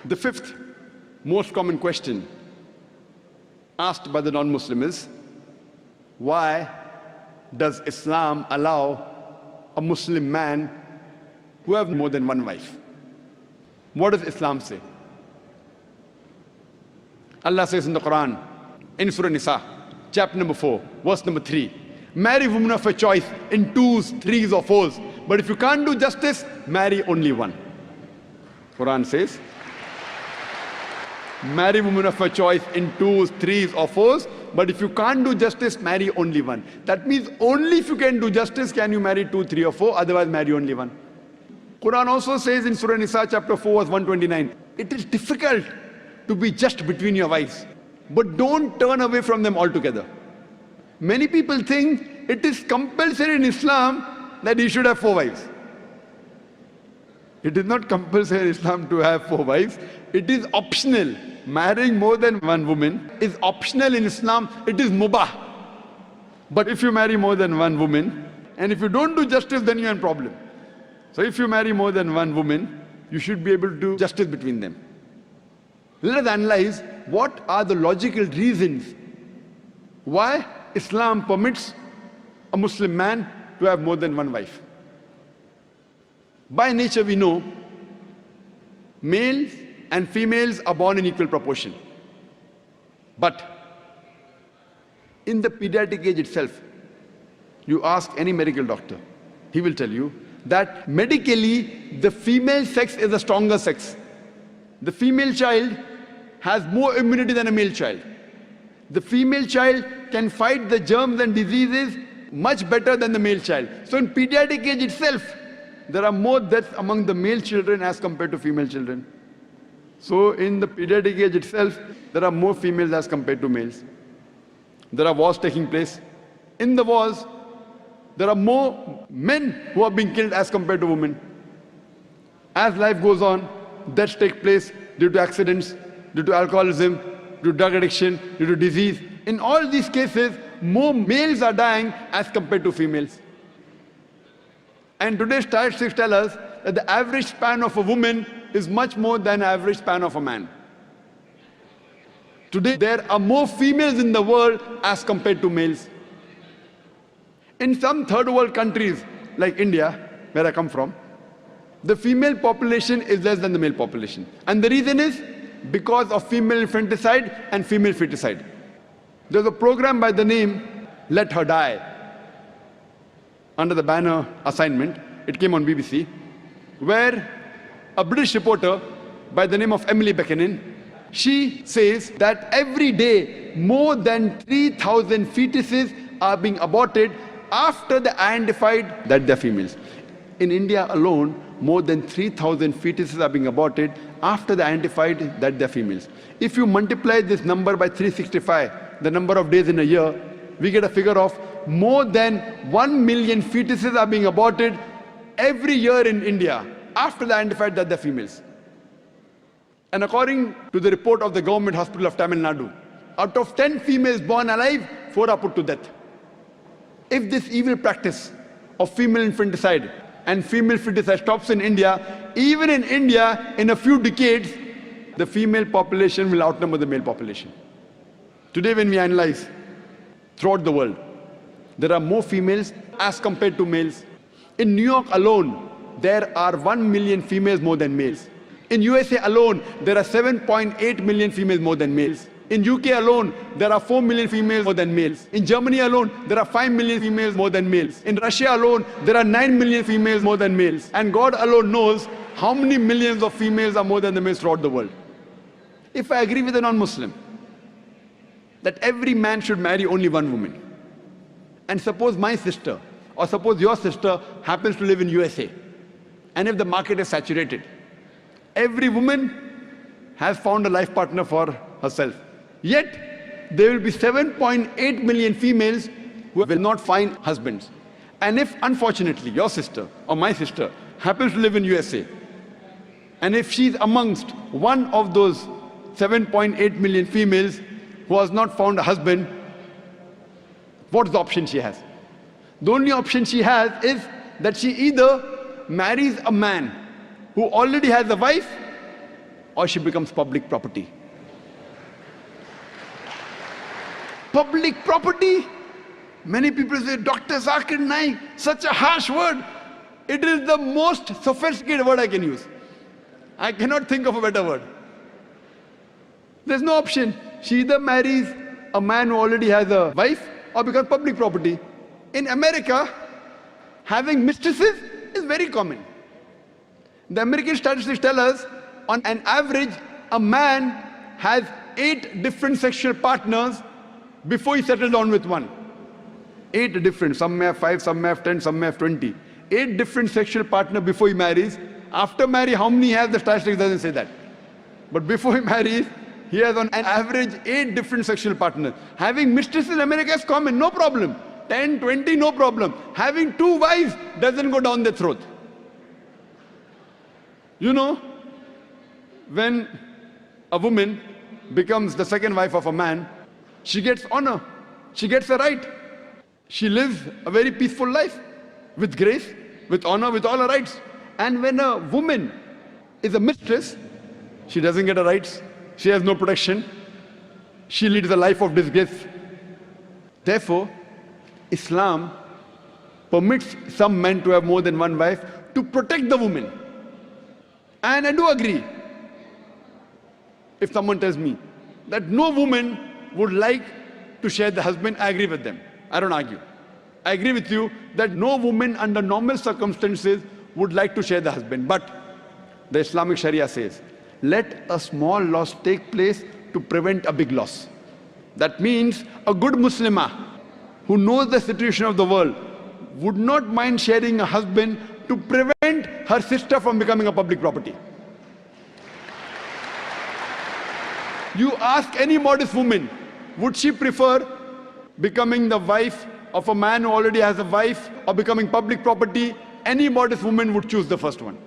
The fifth most common question asked by the non-Muslim is, why does Islam allow a Muslim man who have more than one wife? What does Islam say? Allah says in the Quran, in Surah Nisa, chapter number 4, verse number 3, marry women of your choice in twos, threes or fours. But if you can't do justice, marry only one. Quran says, marry women of your choice in twos, threes or fours. But if you can't do justice, marry only one. That means only if you can do justice can you marry 2, 3 or 4, otherwise marry only one. Quran also says in Surah Nisa chapter 4 verse 129, it is difficult to be just between your wives, but don't turn away from them altogether. Many people think it is compulsory in Islam that you should have 4 wives. It is not compulsory in Islam to have 4 wives. It is optional. Marrying more than one woman is optional in Islam. It is mubah. But if you marry more than one woman, and if you don't do justice, then you're in problem. So if you marry more than one woman, you should be able to do justice between them. Let us analyze what are the logical reasons why Islam permits a Muslim man to have more than one wife. By nature we know males and females are born in equal proportion. But in the pediatric age itself, you ask any medical doctor, he will tell you that medically the female sex is the stronger sex. The female child has more immunity than a male child. The female child can fight the germs and diseases much better than the male child. So in pediatric age itself, there are more deaths among the male children as compared to female children. So in the pediatric age itself, there are more females as compared to males. There are wars taking place. In the wars, there are more men who are being killed as compared to women. As life goes on, deaths take place due to accidents, due to alcoholism, due to drug addiction, due to disease. In all these cases, more males are dying as compared to females. And today's statistics tell us that the average span of a woman is much more than the average span of a man. Today, there are more females in the world as compared to males. In some third world countries, like India, where I come from, the female population is less than the male population. And the reason is because of female infanticide and female feticide. There's a program by the name Let Her Die, under the banner Assignment. It came on BBC, where a British reporter by the name of Emily Buchanan, she says that every day more than 3,000 fetuses are being aborted after they identified that they're females. In India alone, more than 3,000 fetuses are being aborted after they identified that they're females. If you multiply this number by 365, the number of days in a year, we get a figure of more than 1 million fetuses are being aborted every year in India after they identified that they're females. And according to the report of the government hospital of Tamil Nadu, out of 10 females born alive, 4 are put to death. If this evil practice of female infanticide and female feticide stops in India, even in India, in a few decades, the female population will outnumber the male population. Today when we analyze throughout the world, there are more females as compared to males. In New York alone, there are 1 million females more than males. In USA alone, there are 7.8 million females more than males. In UK alone, there are 4 million females more than males. In Germany alone, there are 5 million females more than males. In Russia alone, there are 9 million females more than males. And God alone knows how many millions of females are more than the males throughout the world. If I agree with a non-Muslim that every man should marry only one woman, and suppose my sister or suppose your sister happens to live in USA, and if the market is saturated, every woman has found a life partner for herself. Yet, there will be 7.8 million females who will not find husbands. And if, unfortunately, your sister or my sister happens to live in USA, and if she's amongst one of those 7.8 million females who has not found a husband, what's the option she has? The only option she has is that she either marries a man who already has a wife, or she becomes public property. Public property? Many people say, Dr. Zakir Naik, such a harsh word. It is the most sophisticated word I can use. I cannot think of a better word. There's no option. She either marries a man who already has a wife or becomes public property. In America, having mistresses is very common. The American statistics tell us, on an average, a man has 8 different sexual partners before he settles down with one. 8 different, some may have 5, some may have 10, some may have 20. 8 different sexual partners before he marries. After marriage, how many he has, the statistics doesn't say that. But before he marries, he has on an average 8 different sexual partners. Having mistresses in America is common, no problem. 10, 20, no problem. Having 2 wives doesn't go down their throat. You know, when a woman becomes the second wife of a man, she gets honor, she gets a right. She lives a very peaceful life, with grace, with honor, with all her rights. And when a woman is a mistress, she doesn't get her rights, she has no protection, she leads a life of disgrace. Therefore, Islam permits some men to have more than one wife to protect the woman. And I do agree, if someone tells me that no woman would like to share the husband, I agree with them. I don't argue. I agree with you that no woman under normal circumstances would like to share the husband. But the Islamic Sharia says, let a small loss take place to prevent a big loss. That means a good Muslimah who knows the situation of the world would not mind sharing a husband to prevent her sister from becoming a public property. You ask any modest woman, would she prefer becoming the wife of a man who already has a wife or becoming public property? Any modest woman would choose the first one.